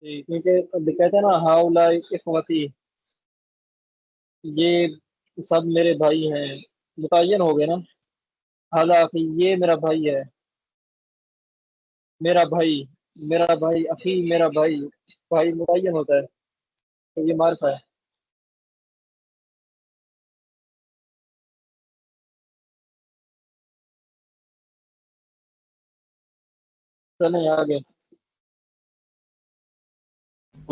جی، کیونکہ اب کہتے ہیں نا ہاؤلائی اخوتی، یہ سب میرے بھائی ہیں، متعین ہو گئے نا، حالانکہ یہ میرا بھائی ہے، میرا بھائی، میرا بھائی اخی، میرا بھائی، بھائی متعین ہوتا ہے تو یہ معرفہ ہے۔ چلیں آگے۔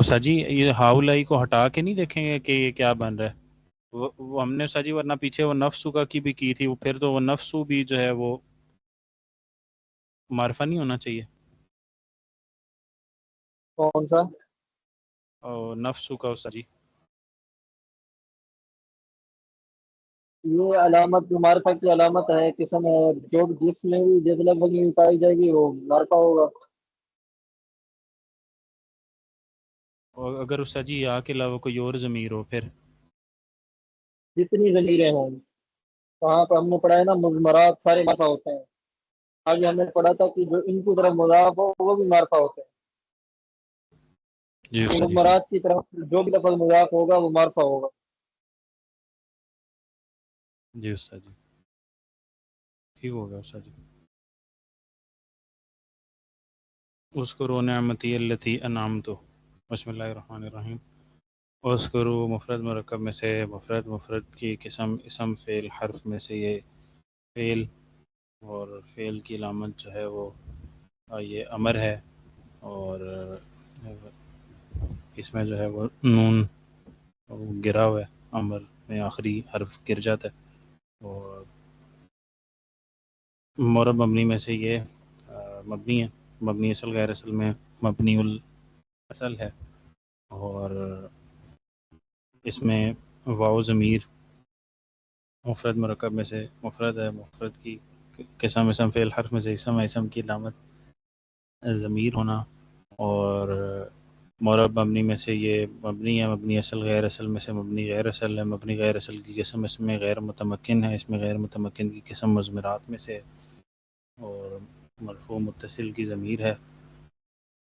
سر جی یہ ہاؤلائی کو ہٹا کے نہیں دیکھیں گے کہ یہ کیا بن رہا ہے؟ وہ ہم نے سر جی ورنہ پیچھے وہ نفسو کا کی بھی کی تھی، وہ پھر تو وہ نفسو بھی جو ہے وہ معرفہ نہیں ہونا چاہیے، کون سا؟ اور نفسو کا سر جی یہ علامت جو معرفہ کی علامت ہے، قسم ہے، جو جس میں بھی جس لفظ میں بھی پائی جائے گی وہ معرفہ ہوگا۔ اور اگر اس سر جی یا کے علاوہ کوئی اور ضمیر ہو پھر جتنی ضمیریں ہوں، وہاں پہ ہم نے پڑھا ہے نا مضمرات سارے معرفہ ہوتے ہیں۔ آگے ہم نے پڑھا تھا کہ جو ان کی طرف مضاف ہو وہ بھی معرفہ ہوتے جی ہیں، سر جی مضمرات کی طرف جو بھی لفظ مضاف ہوگا وہ معرفہ ہوگا۔ جی سر جی ٹھیک ہو گیا سر جی۔ اذکروا نعمتی التی انعمت، بسم اللہ الرحمن الرحیم۔ اذکروا مفرد مرکب میں سے مفرد کی قسم اسم فعل حرف میں سے یہ فعل، اور فعل کی علامت جو ہے وہ یہ امر ہے، اور اس میں جو ہے وہ نون گرا ہوا ہے، امر میں آخری حرف گر جاتا ہے، اور مورب مبنی میں سے یہ مبنی ہے، مبنی اصل غیر اصل میں مبنی الاصل ہے، اور اس میں واو ضمیر مفرد مرکب میں سے مفرد ہے، مفرد کی قسم اسم فعل حرف میں سے اسم ہے، اسم کی علامت ضمیر ہونا، اور مورب مبنی میں سے یہ مبنی ہے، مبنی اصل غیر اصل میں سے مبنی غیر اصل ہے، مبنی غیر اصل کی قسم اس میں غیر متمکن ہے، اس میں غیر متمکن کی قسم مضمرات میں سے، اور مرفوع متصل کی ضمیر ہے،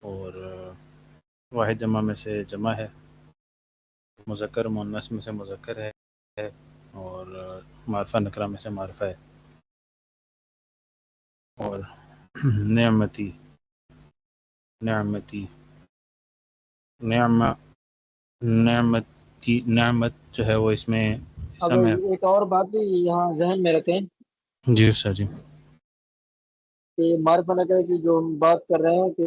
اور واحد جمع میں سے جمع ہے، مذکر مؤنث میں سے مذکر ہے، اور معرفہ نکرہ میں سے معرفہ ہے، اور نعمتی نعمتی نعمت جو ہے وہ اس میں اب اسم ہے۔ ایک اور بات بھی یہاں ذہن میں رکھیں جی سر جی کہ معرفہ نکرہ کی جو ہم بات کر رہے ہیں کہ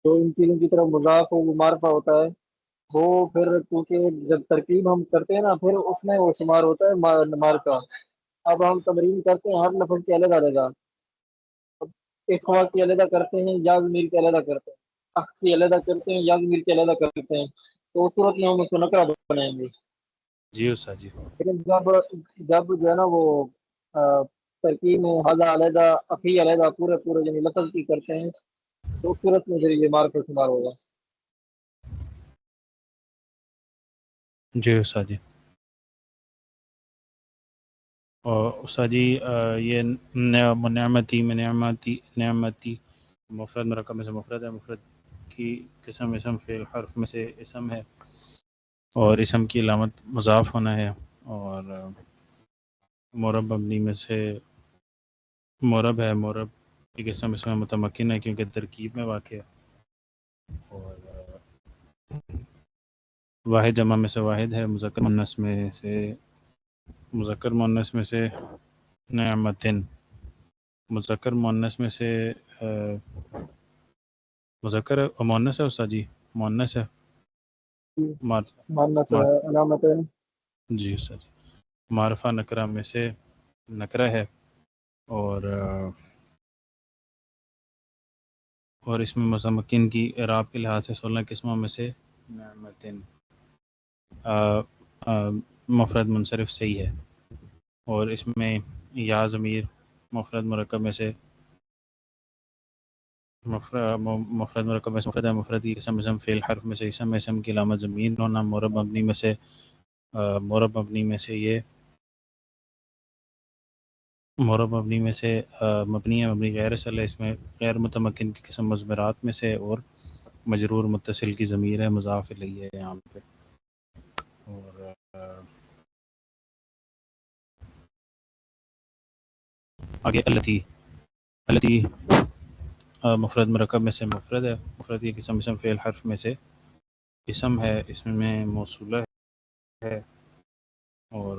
جو ان چیزوں کی طرف مضاف ہو وہ معرفہ ہوتا ہے، وہ پھر کیونکہ جب ترکیب ہم کرتے ہیں نا پھر اس میں وہ شمار ہوتا ہے معرفہ۔ اب ہم تمرین کرتے ہیں ہر لفظ کی الگ الگ، اب اخوا کی علیحدہ کرتے ہیں یا ضمیر کی علیحدہ کرتے ہیں، اخ کی علیحدہ کرتے ہیں یا ضمیر کی علیحدہ کرتے ہیں، تو اس صورت میں ہم اس کو نکرہ بنائیں گے۔ جی سر جی لیکن جب جو ہے نا وہ ترکیب میں حاضہ علیحدہ اخی علیحدہ پورے پورے یعنی لفظ کی کرتے ہیں تو اس صورت میں پھر یہ معرفہ شمار ہوگا۔ جی سر جی اور سر جی یہ نعمتی مفرد مرکب میں سے مفرد ہے، مفرد کی قسم اسم فعل حرف میں سے اسم ہے، اور اسم کی علامت مضاف ہونا ہے، اور مورب مبنی میں سے مورب ہے، مورب کی قسم اس میں متمکن ہے کیونکہ ترکیب میں واقع ہے، اور واحد جمع میں سے واحد ہے، مذکر مؤنث میں سے نعمتن، مذکر مؤنث میں سے مذکر اور مؤنث ہے استاد جی، مؤنث ہے مار ماننا مار علامت ہے۔ جی استاد جی معرفہ نکرہ میں سے نکرہ ہے، اور اس میں متمکن کی اعراب کے لحاظ سے 16 قسموں میں سے نعمتن مفرد منصرف صحیح ہے، اور اس میں یا ضمیر مفرد مرکب میں سے مفرد ہے، مفرد کی قسم اسم فعل حرف میں سے اسم کی علامت ضمیر ہونا، مورب مبنی یہ مورب مبنی میں سے مبنی ہے، مبنی غیر اصل ہے، اس میں غیر متمکن کی قسم مضمرات میں سے، اور مجرور متصل کی ضمیر ہے، مضاف الیہ ہے یہاں پہ. اور آگے التی. التی مفرد مرکب میں سے مفرد ہے. مفرد کی قسم اسم فعل حرف میں سے اسم ہے، اس میں موصولہ ہے، اور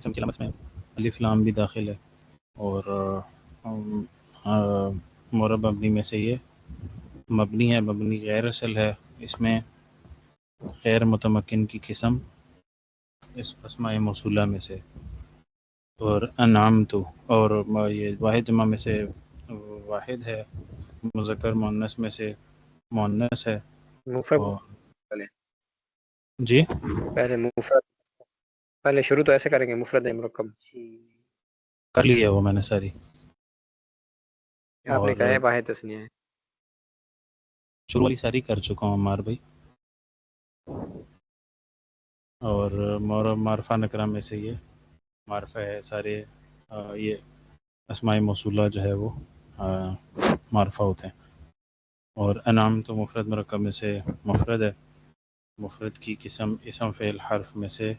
اسم کی علامت میں الف لام بھی داخل ہے. اور معرب مبنی میں سے یہ مبنی ہے، مبنی غیر اصل ہے، اس میں غیر متمکن کی قسم اس اسماء موصولہ میں سے. اور انعمت، اور یہ واحد جمع میں سے واحد ہے، مذکر مؤنث میں سے مؤنث ہے. مفرد اور پہلے جی مفرد، پہلے شروع تو ایسے کریں گے مفرد مرکب. کر لیا وہ میں نے ساری. آپ نے اور کہا ہے واحد تسنیہ ہے. شروع والی ساری کر چکا ہوں عمار بھائی. اور معرفہ نکرہ میں سے یہ معرفہ ہے سارے. یہ اسماء موصولہ جو ہے وہ معرفہ ہوتے ہیں. اور انعام تو مفرد مرکب میں سے مفرد ہے، مفرد کی قسم اسم فعل حرف میں سے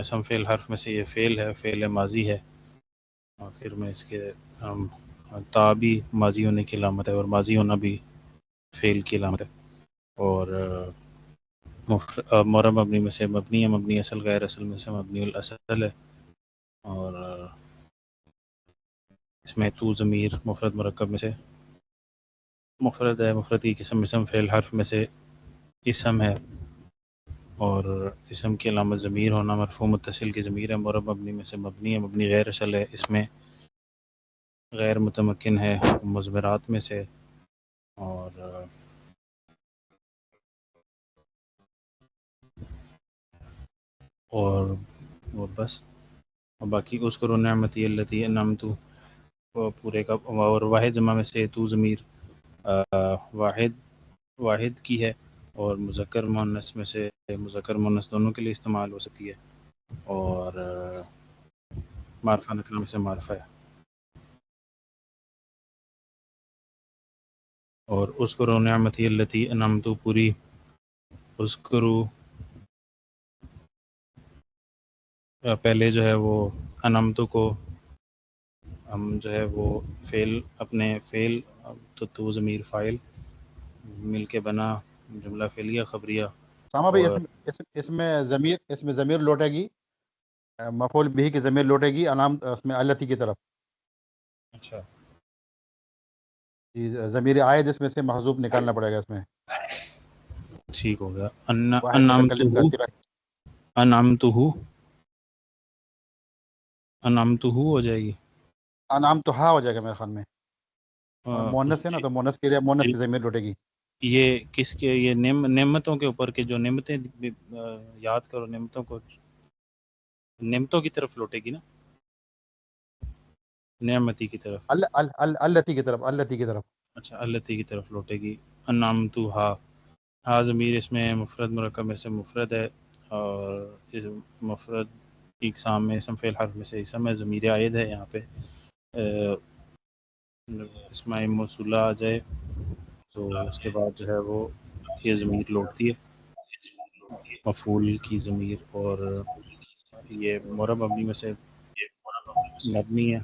اسم فعل حرف میں سے یہ فعل ہے، فعل ماضی ہے. آخر میں اس کے تا بھی ماضی ہونے کی علامت ہے، اور ماضی ہونا بھی فعل کی علامت ہے. اور معرب مبنی میں سے مبنی ہے، مبنی اصل غیر اصل میں سے مبنی الاصل ہے. اور اس میں تو ضمیر مفرد مرکب میں سے مفرد ہے، مفرد کی قسم اسم فعل حرف میں سے اسم ہے، اور اسم کی علامت ضمیر ہونا، مرفوع متصل کی ضمیر ہے. معرب مبنی میں سے مبنی ہے، مبنی غیر اصل ہے، اس میں غیر متمکن ہے، مضمرات میں سے. اور بس. اور باقی اس کو نعمتی التی انعمت پورے کا. اور واحد جمع میں سے تو ضمیر واحد کی ہے، اور مذکر مؤنث میں سے مذکر مؤنث دونوں کے لیے استعمال ہو سکتی ہے. اور معرفہ نکرہ میں سے معرفہ ہے. اور اذکروا نعمتی التی انعمت پوری. اذکروا پہلے جو ہے وہ انعمت کو ہم جو ہے وہ فعل اپنے فعل تو ضمیر فاعل مل کے بنا جملہ فعلیہ خبریہ. ساما بھائی اور اس میں ضمیر لوٹے گی، مفعول بھی کی ضمیر لوٹے گی انعام اس میں التی کی طرف. اچھا جی ضمیر عائد اس میں سے محذوف نکالنا پڑے گا اس میں. ٹھیک ہو گیا. واحد متکلم کا سوا. انعمتہ ہو جائے گی. انعام تو ہاں ہو جائے گا میرے خیال میں، مونس ہے نا تو مونس کے لیے مونس کی ضمیر لوٹے گی. یہ کس کے، یہ نعمتوں کے اوپر کے جو نعمتیں یاد کرو، نعمتوں کو نعمتوں کی طرف لوٹے گی نا، نعمتی کی طرف. التی کی طرف. اچھا التی کی طرف لوٹے گی. انعمتہ ہا ضمیر اس میں مفرد مرکب میں سے مفرد ہے، اور اس مفرد کی اقسام میں اسم فعل حرف میں سے اسم ہے، ضمیر عائد ہے. یہاں پہ اسماء موصولہ آ جائے تو اس کے بعد جو ہے وہ یہ ضمیر لوٹتی ہے، مفعول کی ضمیر. اور یہ معرب مبنی میں سے مبنی ہے.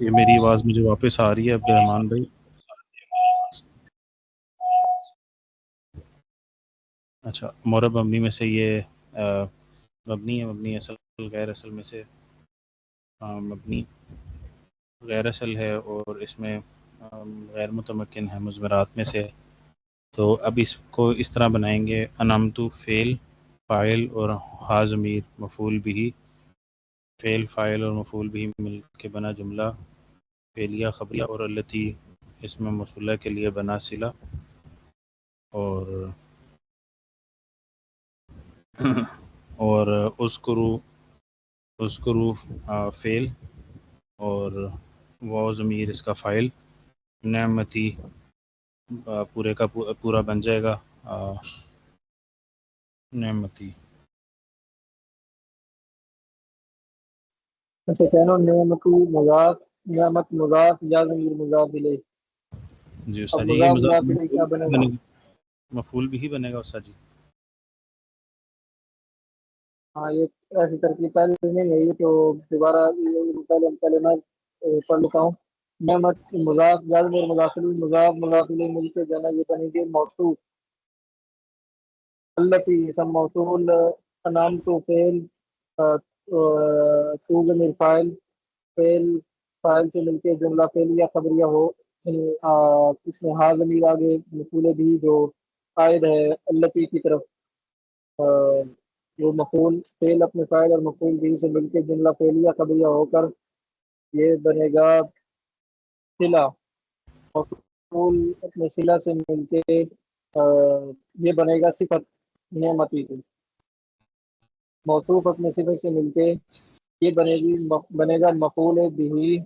یہ میری آواز مجھے واپس آ رہی ہے عبد الرحمن بھائی؟ اچھا معرب مبنی میں سے یہ مبنی ہے، مبنی اصل غیر اصل میں سے مبنی غیر اصل ہے، اور اس میں غیر متمکن ہے مضمرات میں سے. تو اب اس کو اس طرح بنائیں گے: انعمت فعل فاعل اور ہا ضمیر مفعول بھی. فعل فاعل اور مفعول بھی مل کے بنا جملہ فعلیہ خبریہ، اور التی اس میں موصولہ کے لیے بنا صلہ. اور اذکروا فعل اور واو ضمیر اس کا فاعل. نعمتی پورے کا پورا بن جائے گا نعمتی. تو کہنا نعمتی مضاف، نعمت مضاف، یا ضمیر مضاف الیہ. جی اب استاد جی، یہ مضاف مضاف مضاف الیہ کیا بنے گا؟ بنے گا، مفعول بھی بنے گا استاد جی؟ ہاں یہ ایسی ترکیب پہلے نہیں ہے، یہ تو دوبارہ پہلے کلمات پڑھ لیتا ہوں. نعمت مضاف، یا ضمیر مضاف الیہ، مضاف مضاف الیہ مل کے جو ہے نا یہ بنے گے موصوف. التی اسم موصول، انعام تو فعل، تو ضمیر فاعل، فعل فاعل سے مل کے جملہ فعلیہ خبریہ ہو. اس میں ہا ضمیر آگے مفعول بھی جو عائد ہے التی کی طرف. آ، وہ مفعول فعل اپنے فاعل اور مفعول بھی سے مل کے جملہ فعلیہ خبریہ ہو کر یہ بنے گا صلہ. مفعول اپنے صلہ سے مل کے آ، یہ بنے گا صفت نعمتی کی. موصوف اپنے صفت سے مل کے یہ بنے گا مفعول بھی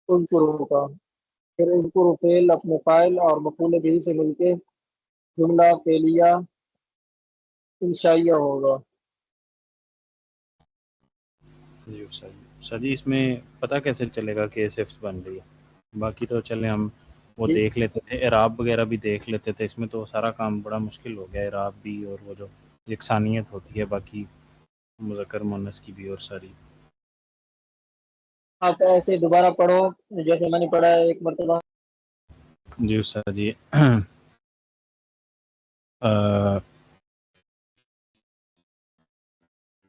اذکروا کا. پھر اذکروا فعل اپنے فاعل اور مفعول بھی سے مل کے جملہ فعلیہ انشائیہ ہوگا. جی استاد جی، اس میں پتہ کیسے چلے گا کہ صفت بن رہی ہے؟ باقی تو چلے ہم وہ جی دیکھ لیتے تھے، اعراب وغیرہ بھی دیکھ لیتے تھے، اس میں تو سارا کام بڑا مشکل ہو گیا، اعراب بھی اور وہ جو یکسانیت ہوتی ہے باقی مذکر مؤنث کی بھی اور ساری. آپ ایسے دوبارہ پڑھو جیسے میں نے پڑھا ہے ایک مرتبہ. جی استاد جی.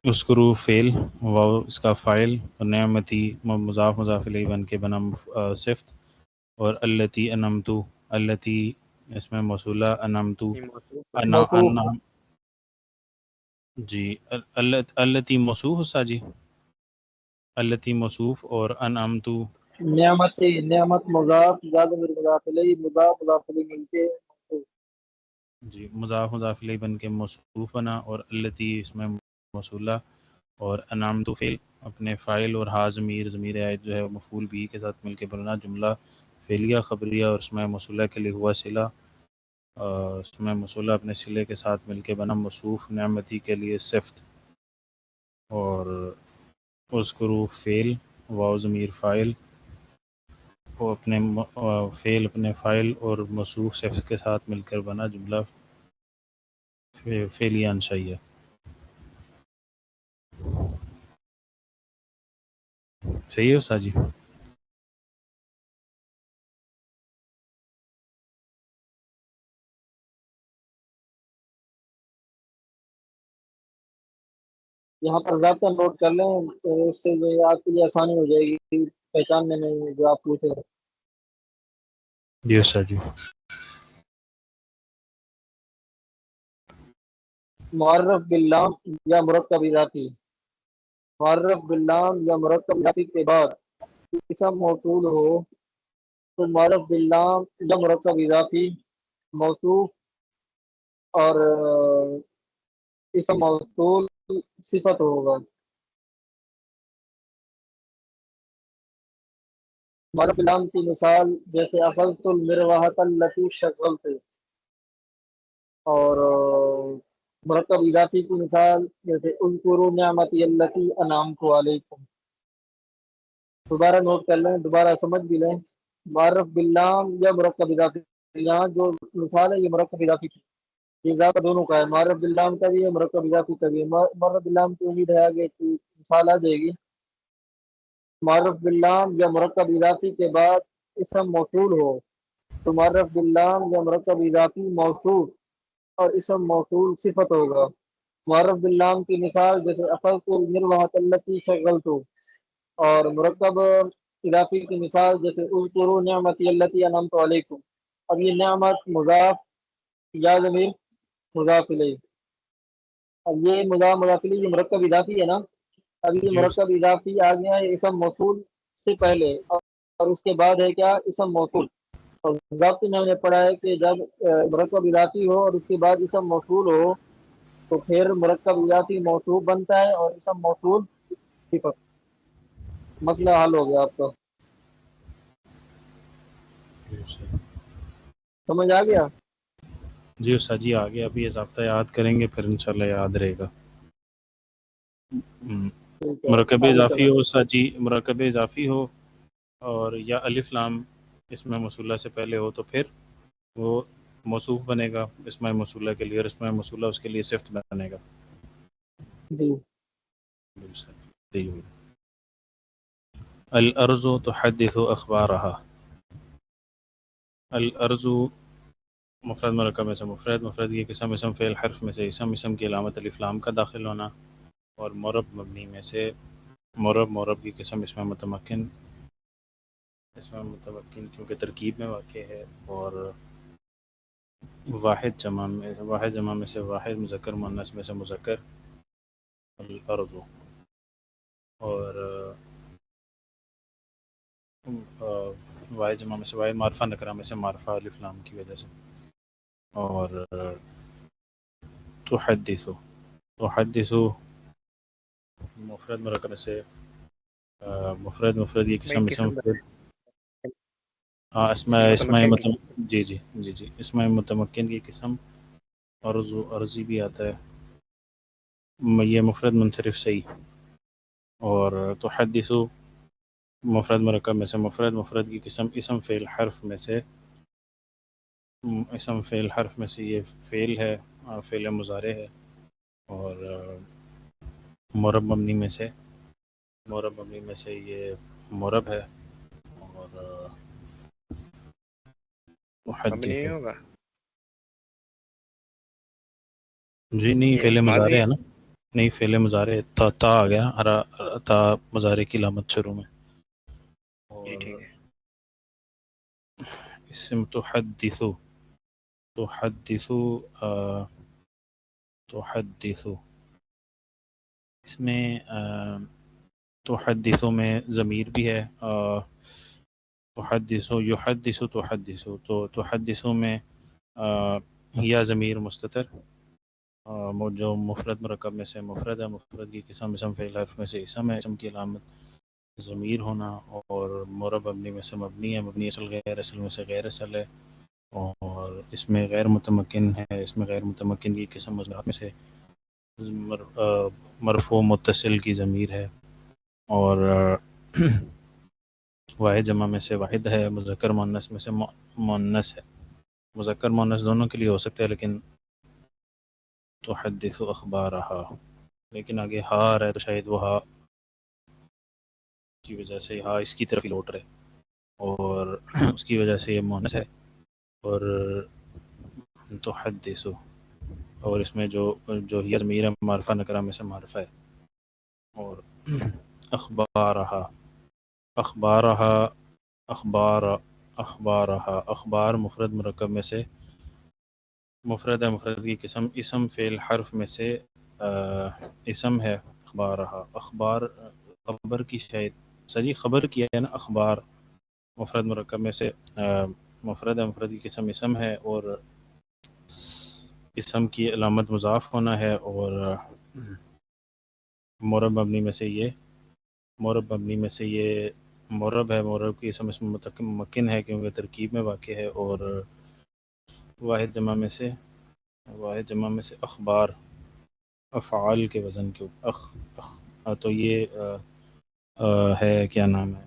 اذکروا فعل، واو اس کا فاعل، اور نعمتی مضاف مضاف الیہ بن کے بنا صفت، اور التی انمتو، التی اس میں موصولہ، انمتو یہ موصوف بن گیا. موصوف انعام. جی التی موصوف استاد جی، التی موصوف اور انعمتو. نعمتی، نعمت مضاف، زاد میر مضاف الیہ، مضاف مضاف الیہ مل کے موصوف. جی مضاف مضاف الیہ بن کے موصوف بنا، اور التی اس میں موصولہ، اور انعمتو فعل اپنے فاعل، اور ہا ضمیر عائد جو ہے مفعول بھی کے ساتھ مل کے بننا جملہ فعلیہ خبریہ، اور اس میں موصولہ کے لیے ہوا صلہ، اس میں موصولہ اپنے صلے کے ساتھ مل کے بنا موصوف نعمتی کے لیے صفت، اور اذکروا فعل، واو ضمیر فاعل، وہ اپنے فعل اپنے فاعل اور موصوف صفت کے ساتھ مل کر بنا جملہ فعلیہ انشائیہ. صحیح ہے استاد جی؟ یہاں پر ضابطہ نوٹ کر لیں تو اس سے جو ہے آپ کے لیے آسانی ہو جائے گی پہچاننے میں جو آپ پوچھے. جی استاد جی. معرف باللام یا مرکب اضافی. معرف باللام یا مرکب اضافی کے بعد اسم موصول ہو تو معرف باللام یا مرکب اضافی موصوف اور اسم موصول صفت ہوگا. معرف باللام کی مثال جیسے اخذت المروحۃ التي شغلت، اور مرکب اضافی کی مثال جیسے اذکروا نعمتی التي انعمت علیکم. دوبارہ نوٹ کر لیں، دوبارہ سمجھ بھی لیں. معرف باللام یا مرکب اضافی، یہاں جو مثال ہے یہ مرکب اضافی کی، یہ اضافہ دونوں کا ہے، معرف باللام کا بھی ہے، مرکب اضافی کا بھی ہے. معرف باللام کی امید ہے آگے کی مثال آ جائے گی. معرف باللام یا مرکب اضافی کے بعد اسم موصول ہو تو معرف باللام یا مرکب اضافی موصول اور اسم موصول صفت ہوگا. معرف باللام کی مثال جیسے اخذت المروحۃ التي شغلت، اور مرکب اضافی کی مثال جیسے اذکروا نعمتی التي انعمت علیکم. اب یہ نعمت مضاف یا ضمیر مضاف الیہ، اب یہ مضاف الیہ یہ مرکب اضافی ہے نا. اب یہ جی مرکب اضافی آ گیا ہے اسم موصول سے پہلے، اور اس کے بعد ہے کیا اسم موصول. اور ضابط میں نے پڑھا ہے کہ جب مرکب اضافی ہو اور اس کے بعد اسم موصول ہو تو پھر مرکب اضافی موصوف بنتا ہے اور اسم موصول صفت. مسئلہ حل ہو گیا آپ کا، سمجھ آ گیا. جی استاد جی آگے ابھی یہ ضابطہ یاد کریں گے پھر انشاءاللہ یاد رہے گا. ٹھیک ہے مرکب آگے اضافی چلیں. ہو ساجی، مرکب اضافی ہو اور یا الف لام اسم موصولہ سے پہلے ہو تو پھر وہ موصوف بنے گا اسم موصولہ کے لیے، اور اسم موصولہ اس کے لیے صفت بنے گا. جی الارض تحدث اخبارها. الارض مفرد مرکب میں سے مفرد، مفرد کی قسم اسم فعل حرف میں سے اسم، اسم کی علامت الف لام کا داخل ہونا، اور معرب مبنی میں سے معرب، معرب کی قسم اسم متمکن، اسم متمکن کیونکہ ترکیب میں واقع ہے، اور واحد جمع میں، واحد جمع میں سے واحد، مذکر مؤنث میں سے مذکر. الارض اور واحد جمع میں سے واحد، معرفہ نکرہ میں سے معرفہ الف لام کی وجہ سے. اور تحدث، تحدث مفرد مرکب میں سے مفرد، مفرد کی بھائی قسم اسم قسم فعل، ہاں اسم، اس میں اسم متمکن کی. جی جی جی جی، اسم متمکن کی قسم. عرض، عرضی بھی آتا ہے، یہ مفرد منصرف صحیح. اور تحدث مفرد مرکب میں سے مفرد، مفرد کی قسم اسم فعل حرف میں سے، اسم فعل حرف میں سے یہ فعل ہے، فعل مضارع ہے. اور معرب مبنی میں سے، معرب مبنی میں سے یہ معرب ہے. اور مبنی تحدث، نہیں ہوگا جی نہیں یہ فعل ماضی مضارع ہے. ہے نا، نہیں فعل مضارع تا، تا آ گیا، تا مضارع کی علامت شروع میں. جی اور ٹھیک ہے. اسم تحدث، تحدث تحدث، اس میں تحدث میں ضمیر بھی ہے، تحدث، یحدث، تحدث، تو تحدث میں یا ضمیر مستتر، جو مفرد مرکب میں سے مفرد ہے، مفرد کی قسم اسم فعل حرف میں سے اسم ہے، اسم کی علامت ضمیر ہونا، اور معرب مبنی میں سے مبنی ہے، مبنی اصل غیر اصل میں سے غیر اصل ہے. اور اس میں غیر متمکن ہے، اس میں غیر متمکن کی قسم مضمرات میں سے مرفوع متصل کی ضمیر ہے. اور واحد جمع میں سے واحد ہے، مذکر مؤنث میں سے مؤنث ہے. مذکر مؤنث دونوں کے لیے ہو سکتا ہے، لیکن تحدث اخبارها، لیکن آگے ہا آ رہا ہے تو شاید وہ ہا کی وجہ سے ہا اس کی طرف ہی لوٹ رہے، اور اس کی وجہ سے یہ مؤنث ہے. اور تحدث، اور اس میں جو یہ ضمیر ہے معرفہ نکرہ میں سے معرفہ ہے. اور اخبارها، اخبارها، اخبار، اخبارها، اخبار مفرد مرکب میں سے مفرد ہے، مفرد کی قسم اسم فعل حرف میں سے اسم ہے. اخبارها، اخبار خبر کی شاید سجی خبر کیا ہے نا، اخبار مفرد مرکب میں سے مفرد ہے، مفرد کی قسم اسم ہے، اور اسم کی علامت مضاف ہونا ہے. اور معرب مبنی میں سے یہ معرب مبنی میں سے یہ معرب ہے، معرب کی اسم اسم متمکن ہے کیونکہ ترکیب میں واقع ہے. اور واحد جمع میں سے، واحد جمع میں سے اخبار افعال کے وزن کے تو یہ ہے کیا نام ہے،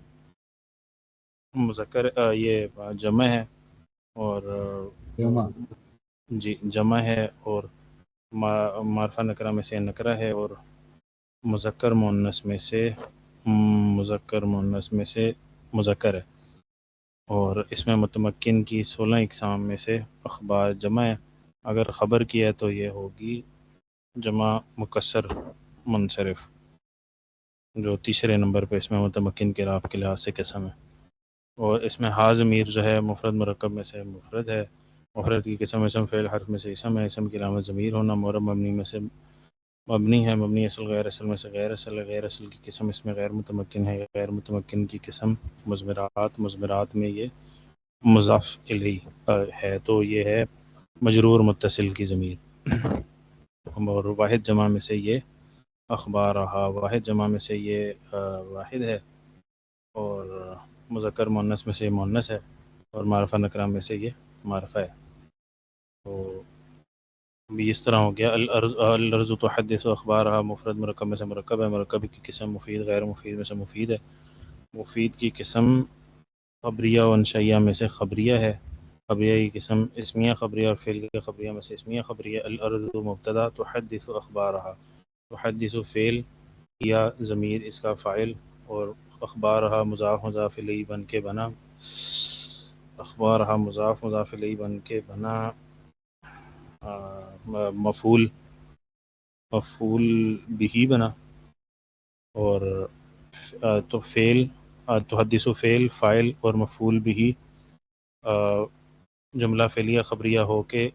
مذکر یہ جمع ہے، اور جی جمع ہے، اور معرفہ نکرہ میں سے نکرہ ہے، اور مذکر مؤنث میں سے مذکر مؤنث میں سے مذکر ہے. اور اس میں متمکن کی 16 اقسام میں سے اخبار جمع ہے. اگر خبر کی ہے تو یہ ہوگی جمع مکسر منصرف، جو تیسرے نمبر پہ اس میں متمکن کے راب کے لحاظ سے قسم ہے. اور اس میں ہا ضمیر جو ہے مفرد مرکب میں سے مفرد ہے، مفرد کی قسم اسم فعل حرف میں سے اسم ہے، اسم کی علامت ضمیر ہونا، معرب مبنی میں سے مبنی ہے، مبنی اصل غیر اصل میں سے غیر اصل ہے، غیر اصل کی قسم اس میں غیر متمکن ہے، غیر متمکن کی قسم مضمرات، مضمرات میں یہ مضاف الیہ ہے تو یہ ہے مجرور متصل کی ضمیر. اور واحد جمع میں سے یہ اخبارها، واحد جمع میں سے یہ واحد ہے، اور مذکر مؤنث میں سے یہ مؤنث ہے، اور معرفہ نکرہ میں سے یہ معرفہ ہے. تو بھی اس طرح ہو گیا الارض تحدث اخبارها مفرد مرکب میں سے مرکب ہے، مرکب کی قسم مفید، غیر مفید میں سے مفید ہے، مفید کی قسم خبریہ و انشائیہ میں سے خبریہ ہے، خبریہ کی قسم اسمیہ خبریہ اور فعل کے خبریہ میں سے اسمیہ خبریہ۔ الارض مبتدا، تحدث اخبارها، تحدث فعل یا ضمیر اس کا فاعل، اور اخبارها مضاف مضاف الیہ بن کے بنا، اخبارها مضاف مضاف الیہ بن کے بنا مفعول بھی بنا، اور تو فعل تحدث فعل فاعل اور مفعول بھی جملہ فعلیہ خبریہ ہو کے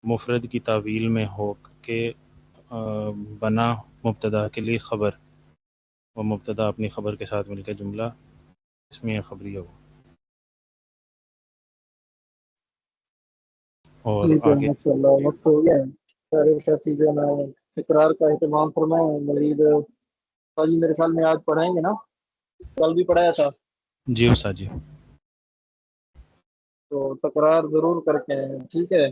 مفرد کی تعویل میں ہو کے بنا مبتدا کے لیے خبر، اور مبتدا اپنی خبر کے ساتھ مل کے جملہ اسمیہ خبریہ ہو۔ اور ٹھیک ہے، آگے ماشاء اللہ وقت ہو گیا ہے۔ سارے ساتھی جو ہے نا تکرار کا اہتمام فرمائیں۔ مزید کل میرے خیال میں آج پڑھائیں گے نا، کل بھی پڑھایا تھا، جی استاد جی، تو تکرار ضرور کر کے آئیں، ٹھیک ہے۔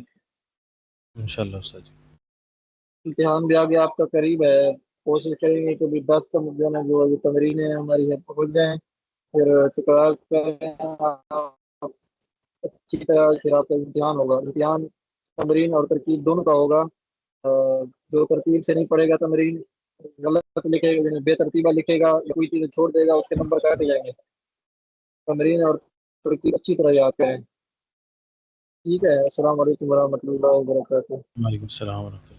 انشاءاللہ استاد جی۔ امتحان بھی آگے آپ کا قریب ہے، کوشش کریں گے کہ بھی 10 کا جو ہے نا جو تمرینیں ہماری ہے پہنچ جائیں، پھر تکرار کریں آپ اچھی طرح، پھر آپ کا امتحان ہوگا۔ امتحان تمرین اور ترکیب دونوں کا ہوگا۔ جو ترتیب سے نہیں پڑھے گا تمرین، غلط لکھے گا یعنی بے ترتیبہ لکھے گا یا کوئی چیز چھوڑ دے گا، اس کے نمبر کاٹے جائیں گے۔ تمرین اور ترکیب اچھی طرح یاد کریں، ٹھیک ہے۔ السلام علیکم ورحمۃ اللہ وبرکاتہ۔ وعلیکم السلام ورحمۃ اللہ۔